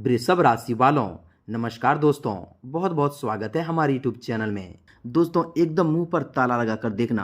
वृषभ राशि वालों, नमस्कार दोस्तों। बहुत बहुत स्वागत है हमारे यूट्यूब चैनल में। दोस्तों, एकदम मुंह पर ताला लगाकर देखना,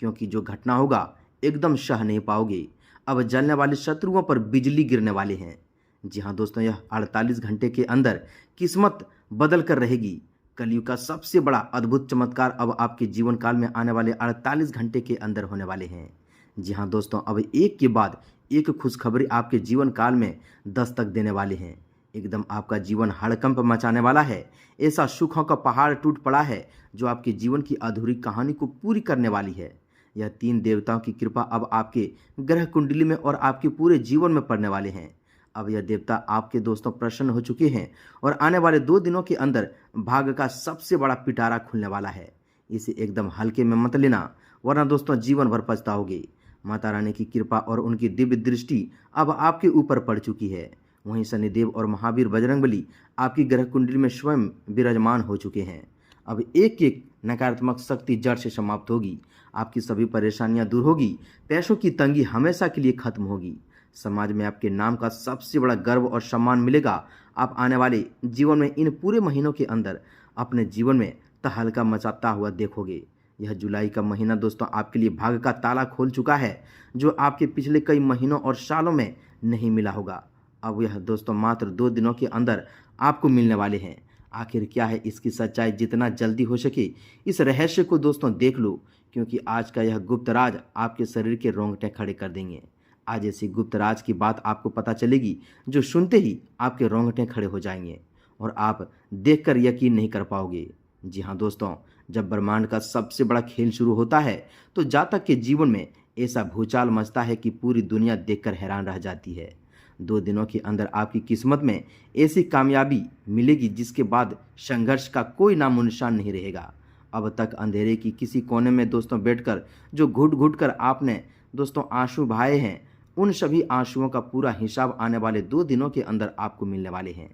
क्योंकि जो घटना होगा एकदम सह नहीं पाओगे। अब जलने वाले शत्रुओं पर बिजली गिरने वाले हैं। जी हाँ दोस्तों, यह 48 घंटे के अंदर किस्मत बदल कर रहेगी। कलयुग का सबसे बड़ा अद्भुत चमत्कार अब आपके जीवन काल में आने वाले 48 घंटे के अंदर होने वाले हैं। जी हाँ दोस्तों, अब एक के बाद एक खुशखबरी आपके जीवन काल में दस्तक देने वाले हैं। एकदम आपका जीवन हड़कंप मचाने वाला है। ऐसा सुखों का पहाड़ टूट पड़ा है जो आपके जीवन की अधूरी कहानी को पूरी करने वाली है। यह 3 देवताओं की कृपा अब आपके ग्रह कुंडली में और आपके पूरे जीवन में पड़ने वाले हैं। अब यह देवता आपके दोस्तों प्रसन्न हो चुके हैं और आने वाले 2 दिनों के अंदर भाग्य का सबसे बड़ा पिटारा खुलने वाला है। इसे एकदम हल्के में मत लेना, वरना दोस्तों जीवन भर पछताओगे। माता रानी की कृपा और उनकी दिव्य दृष्टि अब आपके ऊपर पड़ चुकी है। वहीं शनिदेव और महावीर बजरंगबली आपकी ग्रह कुंडली में स्वयं विराजमान हो चुके हैं। अब एक एक नकारात्मक शक्ति जड़ से समाप्त होगी। आपकी सभी परेशानियां दूर होगी। पैसों की तंगी हमेशा के लिए खत्म होगी। समाज में आपके नाम का सबसे बड़ा गर्व और सम्मान मिलेगा। आप आने वाले जीवन में इन पूरे महीनों के अंदर अपने जीवन में तहलका मचाता हुआ देखोगे। यह जुलाई का महीना दोस्तों आपके लिए भाग्य का ताला खोल चुका है, जो आपके पिछले कई महीनों और सालों में नहीं मिला होगा। अब यह दोस्तों मात्र 2 दिनों के अंदर आपको मिलने वाले हैं। आखिर क्या है इसकी सच्चाई, जितना जल्दी हो सके इस रहस्य को दोस्तों देख लो, क्योंकि आज का यह गुप्त राज आपके शरीर के रोंगटे खड़े कर देंगे। आज ऐसी गुप्त राज की बात आपको पता चलेगी जो सुनते ही आपके रोंगटे खड़े हो जाएंगे और आप देखकर यकीन नहीं कर पाओगे। जी हाँ दोस्तों, जब ब्रह्मांड का सबसे बड़ा खेल शुरू होता है तो जातक के जीवन में ऐसा भूचाल मचता है कि पूरी दुनिया देखकर हैरान रह जाती है। 2 दिनों के अंदर आपकी किस्मत में ऐसी कामयाबी मिलेगी जिसके बाद संघर्ष का कोई नामो निशान नहीं रहेगा। अब तक अंधेरे की किसी कोने में दोस्तों बैठकर जो घुट घुट कर आपने दोस्तों आंसू बहाए हैं, उन सभी आंसुओं का पूरा हिसाब आने वाले 2 दिनों के अंदर आपको मिलने वाले हैं।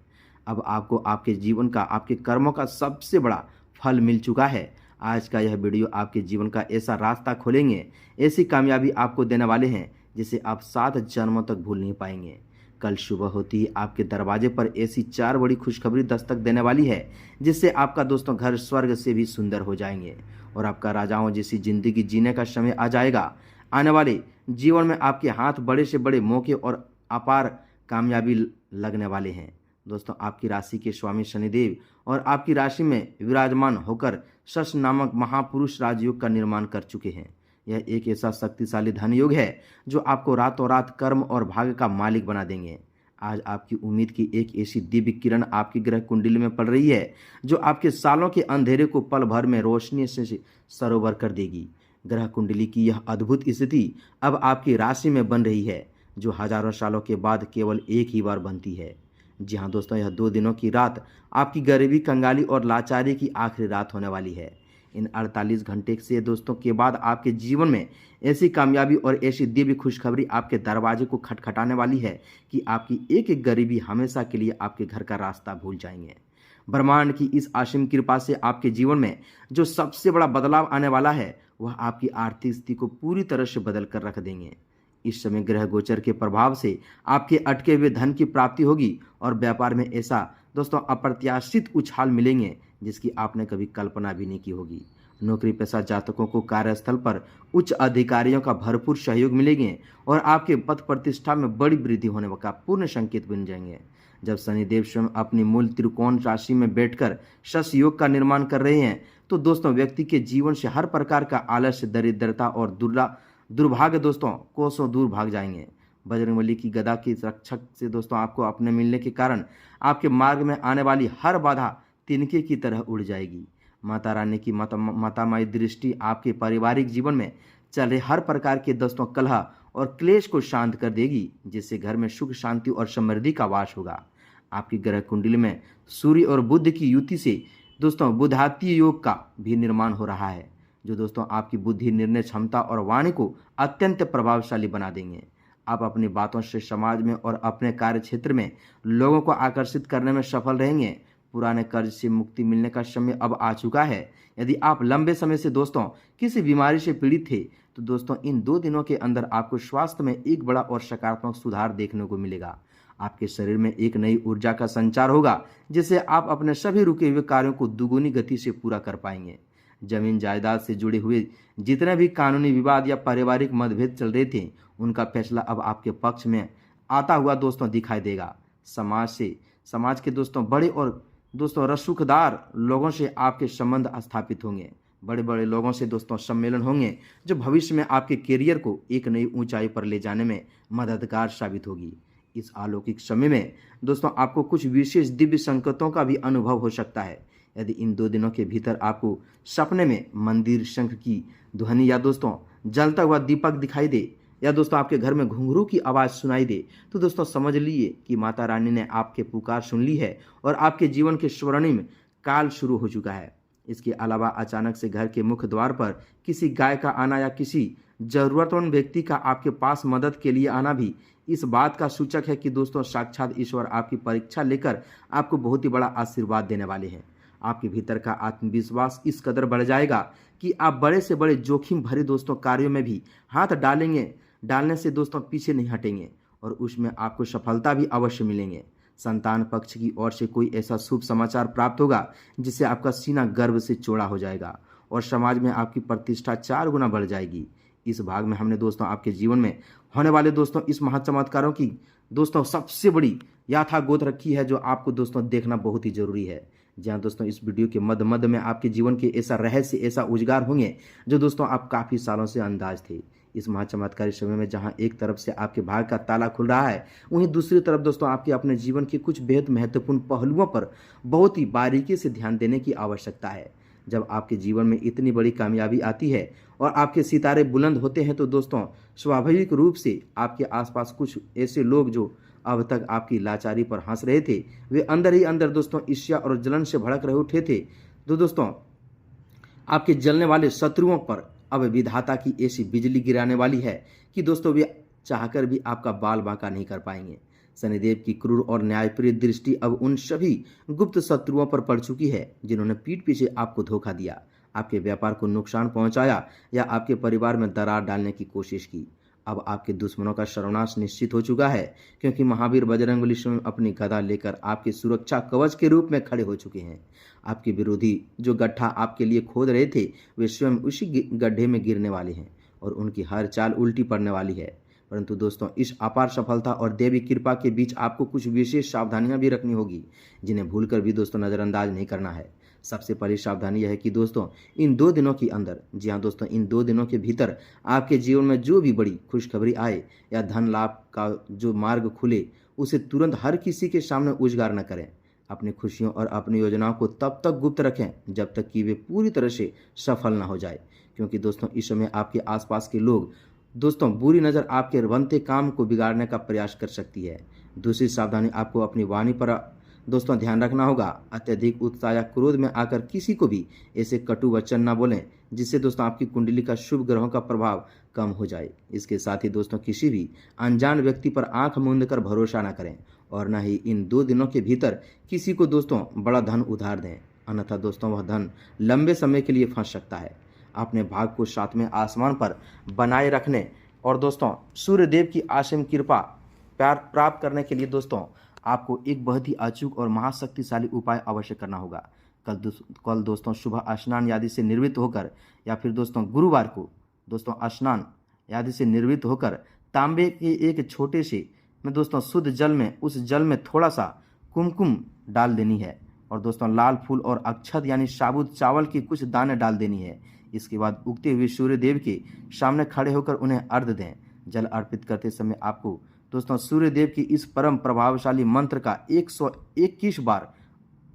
अब आपको आपके जीवन का, आपके कर्मों का सबसे बड़ा फल मिल चुका है। आज का यह वीडियो आपके जीवन का ऐसा रास्ता खोलेंगे, ऐसी कामयाबी आपको देने वाले हैं जिसे आप 7 जन्मों तक भूल नहीं पाएंगे। कल सुबह होती ही आपके दरवाजे पर ऐसी 4 बड़ी खुशखबरी दस्तक देने वाली है जिससे आपका दोस्तों घर स्वर्ग से भी सुंदर हो जाएंगे और आपका राजाओं जैसी जिंदगी जीने का समय आ जाएगा। आने वाले जीवन में आपके हाथ बड़े से बड़े मौके और अपार कामयाबी लगने वाले हैं। दोस्तों, आपकी राशि के स्वामी शनिदेव और आपकी राशि में विराजमान होकर शश नामक महापुरुष राजयोग का निर्माण कर चुके हैं। यह एक ऐसा शक्तिशाली धन योग है जो आपको रातों रात कर्म और भाग्य का मालिक बना देंगे। आज आपकी उम्मीद की एक ऐसी दिव्य किरण आपकी ग्रह कुंडली में पड़ रही है जो आपके सालों के अंधेरे को पल भर में रोशनी से सरोवर कर देगी। ग्रह कुंडली की यह अद्भुत स्थिति अब आपकी राशि में बन रही है, जो हजारों सालों के बाद केवल एक ही बार बनती है। जी हाँ दोस्तों, यह 2 दिनों की रात आपकी गरीबी, कंगाली और लाचारी की आखिरी रात होने वाली है। इन 48 घंटे से दोस्तों के बाद आपके जीवन में ऐसी कामयाबी और ऐसी दिव्य खुशखबरी आपके दरवाजे को खटखटाने वाली है कि आपकी एक एक गरीबी हमेशा के लिए आपके घर का रास्ता भूल जाएंगे। ब्रह्मांड की इस असीम कृपा से आपके जीवन में जो सबसे बड़ा बदलाव आने वाला है वह आपकी आर्थिक स्थिति को पूरी तरह से बदल कर रख देंगे। इस समय ग्रह गोचर के प्रभाव से आपके अटके हुए धन की प्राप्ति होगी और व्यापार में ऐसा दोस्तों अप्रत्याशित उछाल मिलेंगे जिसकी आपने कभी कल्पना भी नहीं की होगी। नौकरी पेशा जातकों को कार्यस्थल पर उच्च अधिकारियों का भरपूर सहयोग मिलेंगे और आपके पद प्रतिष्ठा में बड़ी वृद्धि होने का पूर्ण संकेत बन जाएंगे। जब शनिदेव स्वयं अपनी मूल त्रिकोण राशि में बैठकर शश योग का निर्माण कर रहे हैं तो दोस्तों व्यक्ति के जीवन से हर प्रकार का आलस्य, दरिद्रता और दुर्भाग्य दोस्तों कोसों दूर भाग जाएंगे। बजरंगबली की गदा की रक्षक से दोस्तों आपको अपने मिलने के कारण आपके मार्ग में आने वाली हर बाधा तिनके की तरह उड़ जाएगी। माता रानी की मातामयी दृष्टि आपके पारिवारिक जीवन में चल रहे हर प्रकार के दोस्तों कलह और क्लेश को शांत कर देगी, जिससे घर में सुख, शांति और समृद्धि का वास होगा। आपकी ग्रह कुंडली में सूर्य और बुध की युति से दोस्तों बुधाती योग का भी निर्माण हो रहा है, जो दोस्तों आपकी बुद्धि, निर्णय क्षमता और वाणी को अत्यंत प्रभावशाली बना देंगे। आप अपनी बातों से समाज में और अपने कार्य क्षेत्र में लोगों को आकर्षित करने में सफल रहेंगे। पुराने कर्ज से मुक्ति मिलने का समय अब आ चुका है। यदि आप लंबे समय से दोस्तों किसी बीमारी से पीड़ित थे तो दोस्तों इन 2 दिनों के अंदर आपको स्वास्थ्य में एक बड़ा और सकारात्मक सुधार देखने को मिलेगा। आपके शरीर में एक नई ऊर्जा का संचार होगा, जिससे आप अपने सभी रुके हुए कार्यों को दुगुनी गति से पूरा कर पाएंगे। जमीन जायदाद से जुड़े हुए जितने भी कानूनी विवाद या पारिवारिक मतभेद चल रहे थे, उनका फैसला अब आपके पक्ष में आता हुआ दोस्तों दिखाई देगा। समाज के दोस्तों बड़े और दोस्तों रसूखदार लोगों से आपके संबंध स्थापित होंगे। बड़े बड़े लोगों से दोस्तों सम्मेलन होंगे, जो भविष्य में आपके करियर को एक नई ऊंचाई पर ले जाने में मददगार साबित होगी। इस अलौकिक समय में दोस्तों आपको कुछ विशेष दिव्य संकेतों का भी अनुभव हो सकता है। यदि इन 2 दिनों के भीतर आपको सपने में मंदिर शंख की ध्वनि या दोस्तों जलता हुआ दीपक दिखाई दे, या दोस्तों आपके घर में घुंघरू की आवाज़ सुनाई दे, तो दोस्तों समझ लीजिए कि माता रानी ने आपके पुकार सुन ली है और आपके जीवन के स्वर्णिम काल शुरू हो चुका है। इसके अलावा अचानक से घर के मुख्य द्वार पर किसी गाय का आना या किसी जरूरतमंद व्यक्ति का आपके पास मदद के लिए आना भी इस बात का सूचक है कि दोस्तों साक्षात ईश्वर आपकी परीक्षा लेकर आपको बहुत ही बड़ा आशीर्वाद देने वाले हैं। आपके भीतर का आत्मविश्वास इस कदर बढ़ जाएगा कि आप बड़े से बड़े जोखिम भरे दोस्तों कार्यों में भी हाथ डालने से दोस्तों पीछे नहीं हटेंगे और उसमें आपको सफलता भी अवश्य मिलेंगे। संतान पक्ष की ओर से कोई ऐसा शुभ समाचार प्राप्त होगा जिससे आपका सीना गर्व से चौड़ा हो जाएगा और समाज में आपकी प्रतिष्ठा 4 गुना बढ़ जाएगी। इस भाग में हमने दोस्तों आपके जीवन में होने वाले दोस्तों इस महाचमत्कारों की दोस्तों सबसे बड़ी यथागोत रखी है, जो आपको दोस्तों देखना बहुत ही जरूरी है। जहाँ दोस्तों इस वीडियो के मध्य में आपके जीवन के ऐसा रहस्य, ऐसा उजागर होंगे जो दोस्तों आप काफ़ी सालों से अंदाज थे। इस महाचमत्कारी समय में जहां एक तरफ से आपके भाग्य का ताला खुल रहा है, वहीं दूसरी तरफ दोस्तों आपके अपने जीवन के कुछ बेहद महत्वपूर्ण पहलुओं पर बहुत ही बारीकी से ध्यान देने की आवश्यकता है। जब आपके जीवन में इतनी बड़ी कामयाबी आती है और आपके सितारे बुलंद होते हैं, तो दोस्तों स्वाभाविक रूप से आपके आसपास कुछ ऐसे लोग जो अब तक आपकी लाचारी पर हंस रहे थे, वे अंदर ही अंदर दोस्तों ईर्ष्या और जलन से भड़क रहे उठे थे। तो दोस्तों आपके जलने वाले शत्रुओं पर अब विधाता की ऐसी बिजली गिराने वाली है कि दोस्तों वे चाहकर भी आपका बाल बांका नहीं कर पाएंगे। शनिदेव की क्रूर और न्यायप्रिय दृष्टि अब उन सभी गुप्त शत्रुओं पर पड़ चुकी है जिन्होंने पीठ पीछे आपको धोखा दिया, आपके व्यापार को नुकसान पहुंचाया या आपके परिवार में दरार डालने की कोशिश की। अब आपके दुश्मनों का सर्वनाश निश्चित हो चुका है, क्योंकि महावीर बजरंगबली स्वयं अपनी गदा लेकर आपके सुरक्षा कवच के रूप में खड़े हो चुके हैं। आपके विरोधी जो गड्ढा आपके लिए खोद रहे थे, वे स्वयं उसी गड्ढे में गिरने वाले हैं और उनकी हर चाल उल्टी पड़ने वाली है। परंतु दोस्तों इस अपार सफलता और देवी कृपा के बीच आपको कुछ विशेष सावधानियां भी रखनी होगी, जिन्हें भूलकर भी दोस्तों नज़रअंदाज नहीं करना है। सबसे पहली सावधानी यह है कि दोस्तों इन 2 दिनों के अंदर, जी हाँ दोस्तों, इन 2 दिनों के भीतर आपके जीवन में जो भी बड़ी खुशखबरी आए या धन लाभ का जो मार्ग खुले, उसे तुरंत हर किसी के सामने उजागर न करें। अपनी खुशियों और अपनी योजनाओं को तब तक गुप्त रखें जब तक कि वे पूरी तरह से सफल न हो जाए, क्योंकि दोस्तों इस समय आपके आसपास के लोग दोस्तों बुरी नज़र आपके बनते काम को बिगाड़ने का प्रयास कर सकती है। दूसरी सावधानी, आपको अपनी वाणी पर दोस्तों ध्यान रखना होगा। अत्यधिक उत्साह या क्रोध में आकर किसी को भी ऐसे कटु वचन ना बोलें जिससे दोस्तों आपकी कुंडली का शुभ ग्रहों का प्रभाव कम हो जाए। इसके साथ ही दोस्तों किसी भी अनजान व्यक्ति पर आंख मूंद कर भरोसा ना करें और न ही इन 2 दिनों के भीतर किसी को दोस्तों बड़ा धन उधार दें, अन्यथा दोस्तों वह धन लंबे समय के लिए फंस सकता है। अपने भाग को 7वें आसमान पर बनाए रखने और दोस्तों सूर्य देव की असीम कृपा प्राप्त करने के लिए दोस्तों आपको एक बहुत ही अचूक और महाशक्तिशाली उपाय अवश्य करना होगा। कल दोस्तों सुबह स्नान आदि से निर्वृत्त होकर या फिर दोस्तों गुरुवार को दोस्तों स्नान आदि से निर्वृत्त होकर तांबे के एक छोटे से में दोस्तों शुद्ध जल में, उस जल में थोड़ा सा कुमकुम डाल देनी है और दोस्तों लाल फूल और अक्षत यानी साबुत चावल के कुछ दाने डाल देनी है। इसके बाद उगते हुए सूर्य देव के सामने खड़े होकर उन्हें अर्घ्य दें। जल अर्पित करते समय आपको दोस्तों सूर्य देव की इस परम प्रभावशाली मंत्र का 121 बार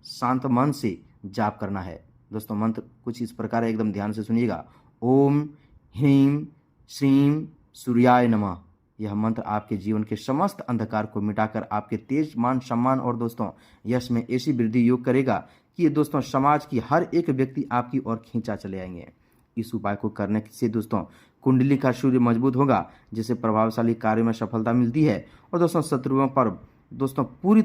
शांत मन से जाप करना है। दोस्तों मंत्र कुछ इस प्रकार है, एकदम ध्यान से सुनिएगा। ओम ह्रीं श्रीं सूर्याय नमः। यह मंत्र आपके जीवन के समस्त अंधकार को मिटाकर आपके तेज, मान, सम्मान और दोस्तों यश में ऐसी वृद्धि योग करेगा कि ये दोस्तों समाज की हर एक व्यक्ति आपकी ओर खींचा चले आएंगे। इस उपाय को करने से दोस्तों कुंडली का सूर्य मजबूत होगा, जिससे प्रभावशाली कार्य में सफलता मिलती है और दोस्तों शत्रुओं पर दोस्तों पूरी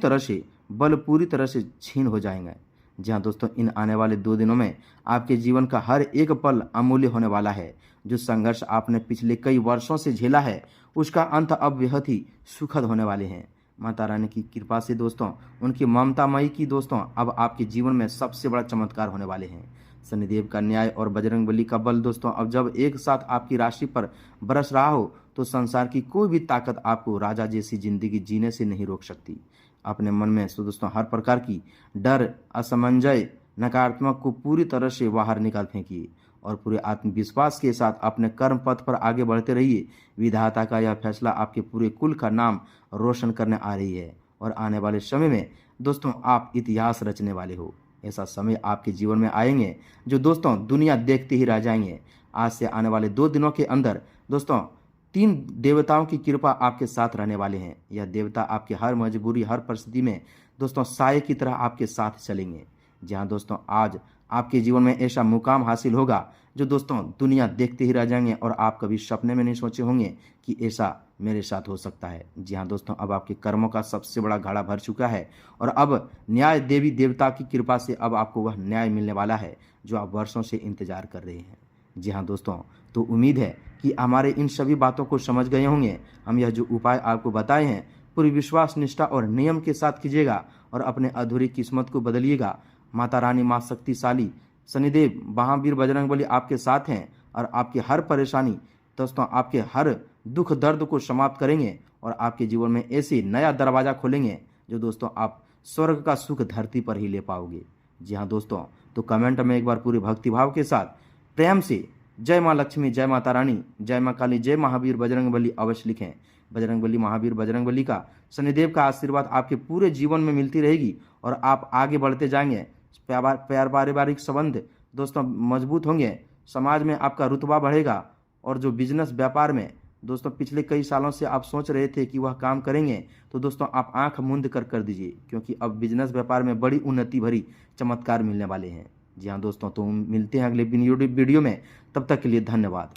तरह से छीन हो जाएंगे। जहां दोस्तों इन आने वाले 2 दिनों में आपके जीवन का हर एक पल अमूल्य होने वाला है। जो संघर्ष आपने पिछले कई वर्षों से झेला है, उसका अंत अब बेहद ही सुखद होने वाले हैं। माता रानी की कृपा से दोस्तों, उनकी ममतामयी की दोस्तों, अब आपके जीवन में सबसे बड़ा चमत्कार होने वाले हैं। शनिदेव का न्याय और बजरंगबली का बल दोस्तों, अब जब एक साथ आपकी राशि पर बरस रहा हो तो संसार की कोई भी ताकत आपको राजा जैसी जिंदगी जीने से नहीं रोक सकती। अपने मन में दोस्तों हर प्रकार की डर, असमंजस, नकारात्मक को पूरी तरह से बाहर निकाल फेंकिए और पूरे आत्मविश्वास के साथ अपने कर्म पथ पर आगे बढ़ते रहिए। विधाता का यह फैसला आपके पूरे कुल का नाम रोशन करने आ रही है और आने वाले समय में दोस्तों आप इतिहास रचने वाले हो। ऐसा समय आपके जीवन में आएंगे जो दोस्तों दुनिया देखते ही रह जाएंगे। आज से आने वाले 2 दिनों के अंदर दोस्तों 3 देवताओं की कृपा आपके साथ रहने वाले हैं। यह देवता आपके हर मजबूरी, हर परिस्थिति में दोस्तों साये की तरह आपके साथ चलेंगे। जी हाँ दोस्तों, आज आपके जीवन में ऐसा मुकाम हासिल होगा जो दोस्तों दुनिया देखते ही रह जाएंगे और आप कभी सपने में नहीं सोचे होंगे कि ऐसा मेरे साथ हो सकता है। जी हाँ दोस्तों, अब आपके कर्मों का सबसे बड़ा घड़ा भर चुका है और अब न्याय देवी देवता की कृपा से अब आपको वह न्याय मिलने वाला है जो आप वर्षों से इंतजार कर रहे हैं। जी हाँ दोस्तों, तो उम्मीद है कि हमारे इन सभी बातों को समझ गए होंगे। हम यह जो उपाय आपको बताए हैं पूरी विश्वास, निष्ठा और नियम के साथ कीजिएगा और अपने अधूरी किस्मत को बदलिएगा। माता रानी, माँ शक्तिशाली, शनिदेव, महावीर, बजरंगबली आपके साथ हैं और आपकी हर परेशानी दोस्तों, आपके हर दुख दर्द को समाप्त करेंगे और आपके जीवन में ऐसे नया दरवाजा खोलेंगे जो दोस्तों आप स्वर्ग का सुख धरती पर ही ले पाओगे। जी हाँ दोस्तों, तो कमेंट में एक बार पूरे भक्तिभाव के साथ प्रेम से जय माँ लक्ष्मी, जय माता रानी, जय माँ काली, जय महावीर बजरंगबली अवश्य लिखें। बजरंगबली, महावीर बजरंगबली का, शनिदेव का आशीर्वाद आपके पूरे जीवन में मिलती रहेगी और आप आगे बढ़ते जाएंगे। प्यार पारिवारिक संबंध दोस्तों मजबूत होंगे, समाज में आपका रुतबा बढ़ेगा और जो बिजनेस व्यापार में दोस्तों पिछले कई सालों से आप सोच रहे थे कि वह काम करेंगे तो दोस्तों आप आंख मूंद कर दीजिए, क्योंकि अब बिजनेस व्यापार में बड़ी उन्नति भरी चमत्कार मिलने वाले हैं। जी हाँ दोस्तों, तो मिलते हैं अगले वीडियो में। तब तक के लिए धन्यवाद।